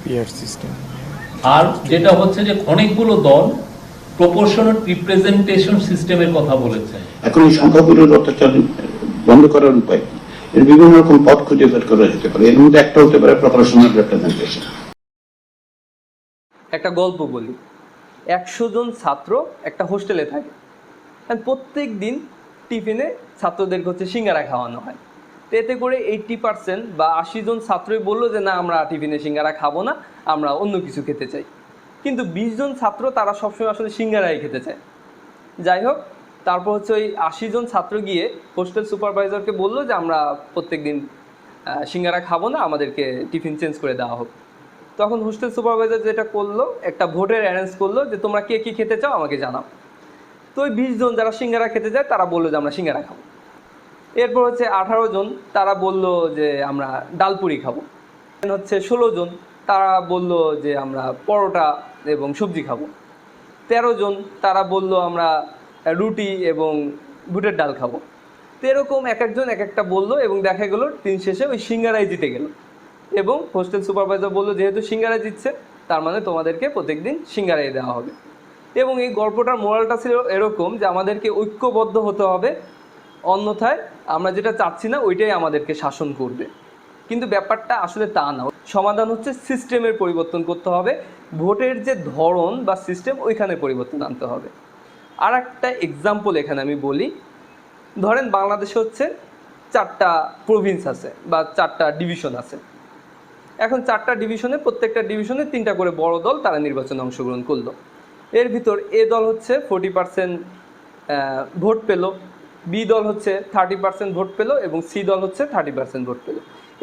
Peer system. আর যেটা হচ্ছে যে অনেকগুলো দল প্রপোর্শনাল রিপ্রেজেন্টেশন সিস্টেমের কথা বলেছে। এখন এই সংখ্যাগুলোর অত্যাচার বন্ধ করার উপায় এর বিভিন্ন রকম পথ খুঁজে বের করা যেতে পারে। এর মধ্যে একটা হতে পারে প্রপোর্শনাল রিপ্রেজেন্টেশন। একটা গল্প বলি। 100 জন ছাত্র একটা হোস্টেলে থাকে। প্রত্যেক দিন টিফিনে ছাত্রদেরকে হচ্ছে সিঙ্গারা খাওয়ানো হয়। তো এতে করে 80% বা 80 জন ছাত্রই বললো যে না, আমরা টিফিনে সিঙ্গারা খাবো না, আমরা অন্য কিছু খেতে চাই। কিন্তু 20 জন ছাত্র তারা সবসময় আসলে সিঙ্গারাই খেতে চায়। যাই হোক, তারপর হচ্ছে ওই 80 জন ছাত্র গিয়ে হোস্টেল সুপারভাইজারকে বললো যে আমরা প্রত্যেক দিন সিঙ্গারা খাবো না, আমাদেরকে টিফিন চেঞ্জ করে দেওয়া হোক। তখন হোস্টেল সুপারভাইজার যেটা করলো, একটা ভোটের অ্যারেঞ্জ করলো যে তোমরা কে কী খেতে চাও আমাকে জানাও। তো ওই 20 জন যারা সিঙ্গারা খেতে যায় তারা বললো যে আমরা সিঙ্গারা খাবো। এরপর হচ্ছে 18 জন তারা বললো যে আমরা ডালপুরি খাবো। হচ্ছে 16 জন তারা বললো যে আমরা পরোটা এবং সবজি খাবো। 13 জন তারা বললো আমরা রুটি এবং বুটের ডাল খাবো। তো এরকম এক একজন এক একটা বললো এবং দেখা গেলো দিন শেষে ওই সিঙ্গারাই জিতে গেল। এবং হোস্টেল সুপারভাইজার বললো যেহেতু সিঙ্গারা জিতছে তার মানে তোমাদেরকে প্রত্যেকদিন সিঙ্গারাই দেওয়া হবে। এবং এই গল্পটার মোরালটা ছিল এরকম যে আমাদেরকে ঐক্যবদ্ধ হতে হবে, অন্যথায় আমরা যেটা চাচ্ছি না ওইটাই আমাদেরকে শাসন করবে। কিন্তু ব্যাপারটা আসলে তা না। সমাধান হচ্ছে সিস্টেমের পরিবর্তন করতে হবে, ভোটের যে ধরন বা সিস্টেম ওইখানে পরিবর্তন আনতে হবে। আর একটা এক্সাম্পল এখানে আমি বলি। ধরেন বাংলাদেশে হচ্ছে 4টা প্রভিন্স আছে বা 4টা ডিভিশন আছে। এখন 4টা ডিভিশনে প্রত্যেকটা ডিভিশনে 3টা করে বড় দল তারা নির্বাচনে অংশগ্রহণ করলো। এর ভিতর এ দল হচ্ছে 40% ভোট পেল, বি দল হচ্ছে 30% ভোট পেল এবং সি দল হচ্ছে 30% ভোট পেল।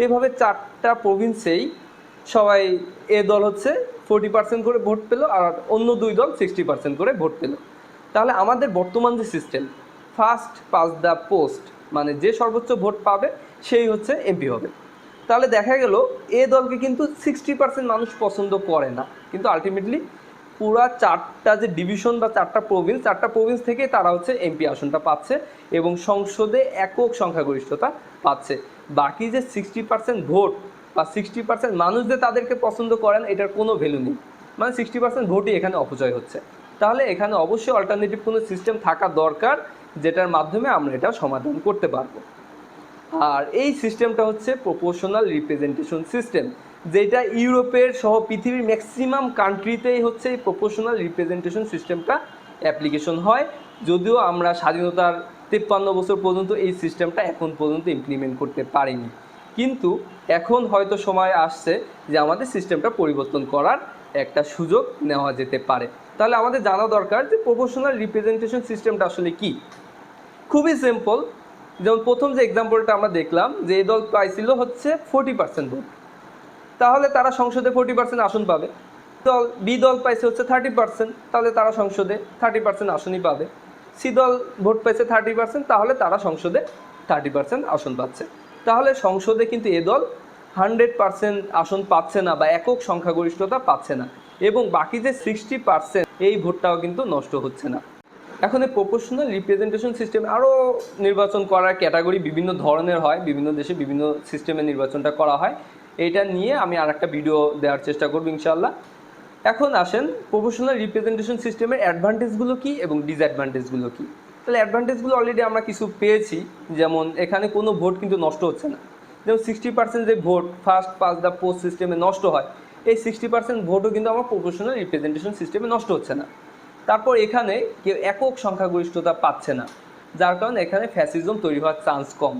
এভাবে 4টা প্রভিন্সেই সবাই এ দল হচ্ছে 40% করে ভোট পেল আর অন্য 2 দল 60% করে ভোট পেল। তাহলে আমাদের বর্তমান যে system, first pass the post, মানে যে সর্বোচ্চ ভোট পাবে সেই হচ্ছে এমপি হবে। তাহলে দেখা গেল এ দলকে কিন্তু 60% মানুষ পছন্দ করে না, কিন্তু আলটিমেটলি পুরা 4টা যে ডিভিশন বা 4টা প্রভিন্স থেকে তারা হচ্ছে এমপি আসনটা পাচ্ছে এবং সংসদে একক সংখ্যাগরিষ্ঠতা পাচ্ছে। বাকি যে 60% ভোট বা 60% মানুষ যে তাদেরকে পছন্দ করেন এটার কোনো ভ্যালু নেই, মানে 60% ভোটই এখানে অপচয় হচ্ছে। তাহলে এখানে অবশ্যই অল্টারনেটিভ কোনো সিস্টেম থাকা দরকার যেটার মাধ্যমে আমরা এটা সমাধান করতে পারবো। আর এই সিস্টেমটা হচ্ছে প্রপোর্শনাল রিপ্রেজেন্টেশন সিস্টেম, যেটা ইউরোপের সহ পৃথিবীর ম্যাক্সিমাম কান্ট্রিতেই হচ্ছে এই প্রপোর্শনাল রিপ্রেজেন্টেশন সিস্টেমটা অ্যাপ্লিকেশন হয়। যদিও আমরা স্বাধীনতার 53 বছর পর্যন্ত এই সিস্টেমটা এখন পর্যন্ত ইমপ্লিমেন্ট করতে পারিনি, কিন্তু এখন হয়তো সময় আসছে যে আমাদের সিস্টেমটা পরিবর্তন করার একটা সুযোগ নেওয়া যেতে পারে। তাহলে আমাদের জানা দরকার যে প্রপোর্শনাল রিপ্রেজেন্টেশন সিস্টেমটা আসলে কি। খুবই সিম্পল। যেমন প্রথম যে এক্সাম্পলটা আমরা দেখলাম যে এই দল পাইছিল হচ্ছে 40% ভোট, তাহলে তারা সংসদে 40% আসন পাবে। বি দল পাইছে হচ্ছে 30%, তাহলে তারা সংসদে 30% আসনই পাবে। সি দল ভোট পাইছে 30%, তাহলে তারা সংসদে 30% আসন পাচ্ছে। তাহলে সংসদে কিন্তু এ দল 100% আসন পাচ্ছে না বা একক সংখ্যাগরিষ্ঠতা পাচ্ছে না, এবং বাকি যে 60% এই ভোটটাও কিন্তু নষ্ট হচ্ছে না। এখন এই প্রপোর্শনাল রিপ্রেজেন্টেশন সিস্টেম আরও নির্বাচন করার ক্যাটাগরি বিভিন্ন ধরনের হয়, বিভিন্ন দেশে বিভিন্ন সিস্টেমে নির্বাচনটা করা হয়। এইটা নিয়ে আমি আর একটা ভিডিও দেওয়ার চেষ্টা করব ইনশাল্লাহ। এখন আসেন প্রপোর্শনাল রিপ্রেজেন্টেশন সিস্টেমের অ্যাডভান্টেজগুলো কী এবং ডিসঅ্যাডভান্টেজগুলো কী। তাহলে অ্যাডভান্টেজগুলো অলরেডি আমরা কিছু পেয়েছি, যেমন এখানে কোনো ভোট কিন্তু নষ্ট হচ্ছে না। যেমন 60% যে vote first pass the post সিস্টেমে নষ্ট হয়, এই 60% ভোটও কিন্তু আমার প্রপোর্শনাল রিপ্রেজেন্টেশন সিস্টেমে নষ্ট হচ্ছে না। তারপর এখানে কেউ একক সংখ্যাগরিষ্ঠতা পাচ্ছে না, যার কারণে এখানে ফ্যাসিজম তৈরি হওয়ার চান্স কম।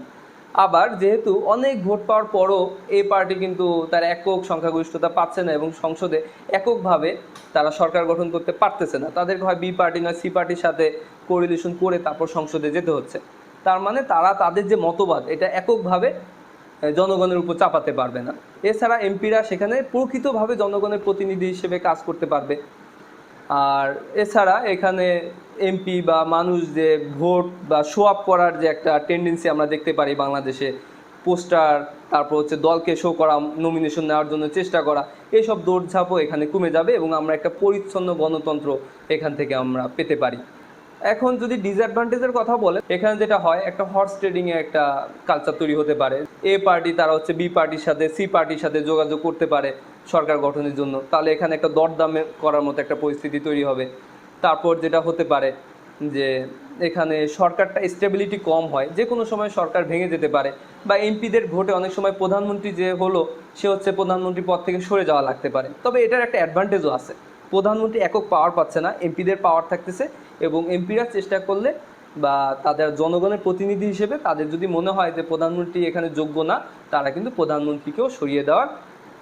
আবার যেহেতু অনেক ভোট পাওয়ার পরও এই পার্টি কিন্তু তার একক সংখ্যাগরিষ্ঠতা পাচ্ছে না এবং সংসদে এককভাবে তারা সরকার গঠন করতে পারতেছে না, তাদেরকে হয় বি পার্টি নয় সি পার্টির সাথে কোরিলেশন করে তারপর সংসদে যেতে হচ্ছে। তার মানে তারা তাদের যে মতবাদ এটা এককভাবে জনগণের উপর চাপাতে পারবে না। এছাড়া এমপিরা সেখানে প্রকৃতভাবে জনগণের প্রতিনিধি হিসেবে কাজ করতে পারবে। আর এছাড়া এখানে এমপি বা মানুষ যে ভোট বা শো আপ করার যে একটা টেন্ডেন্সি আমরা দেখতে পারি বাংলাদেশে, পোস্টার, তারপর হচ্ছে দলকে শো করা, নমিনেশন নেওয়ার জন্য চেষ্টা করা, এইসব দৌড়ঝাঁপও এখানে কমে যাবে এবং আমরা একটা পরিচ্ছন্ন গণতন্ত্র এখান থেকে আমরা পেতে পারি। এখন যদি ডিসঅ্যাডভান্টেজের কথা বলে, এখানে যেটা হয় একটা হর্স ট্রেডিং এর একটা কালচার তৈরি হতে পারে। এ পার্টি তারা হচ্ছে বি পার্টির সাথে সি পার্টির সাথে যোগাযোগ করতে পারে সরকার গঠনের জন্য, তাহলে এখানে একটা দরদামে করার মতো একটা পরিস্থিতি তৈরি হবে। তারপর যেটা হতে পারে যে এখানে সরকারটা স্টেবিলিটি কম হয়, যে কোনো সময় সরকার ভেঙে যেতে পারে, বা এমপিদের ভোটে অনেক সময় প্রধানমন্ত্রী যে হলো সে হচ্ছে প্রধানমন্ত্রী পদ থেকে সরে যাওয়া লাগতে পারে। তবে এটার একটা অ্যাডভান্টেজও আছে, প্রধানমন্ত্রী একক পাওয়ার পাচ্ছে না, এমপিদের পাওয়ার থাকতেছে, এবং এমপিরা চেষ্টা করলে বা তাদের জনগণের প্রতিনিধি হিসেবে তাদের যদি মনে হয় যে প্রধানমন্ত্রী এখানে যোগ্য না, তারা কিন্তু প্রধানমন্ত্রীকেও সরিয়ে দেওয়ার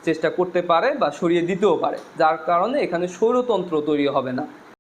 চেষ্টা করতে পারে বা সরিয়ে দিতেও পারে, যার কারণে এখানে স্বৈরতন্ত্র তৈরি হবে না।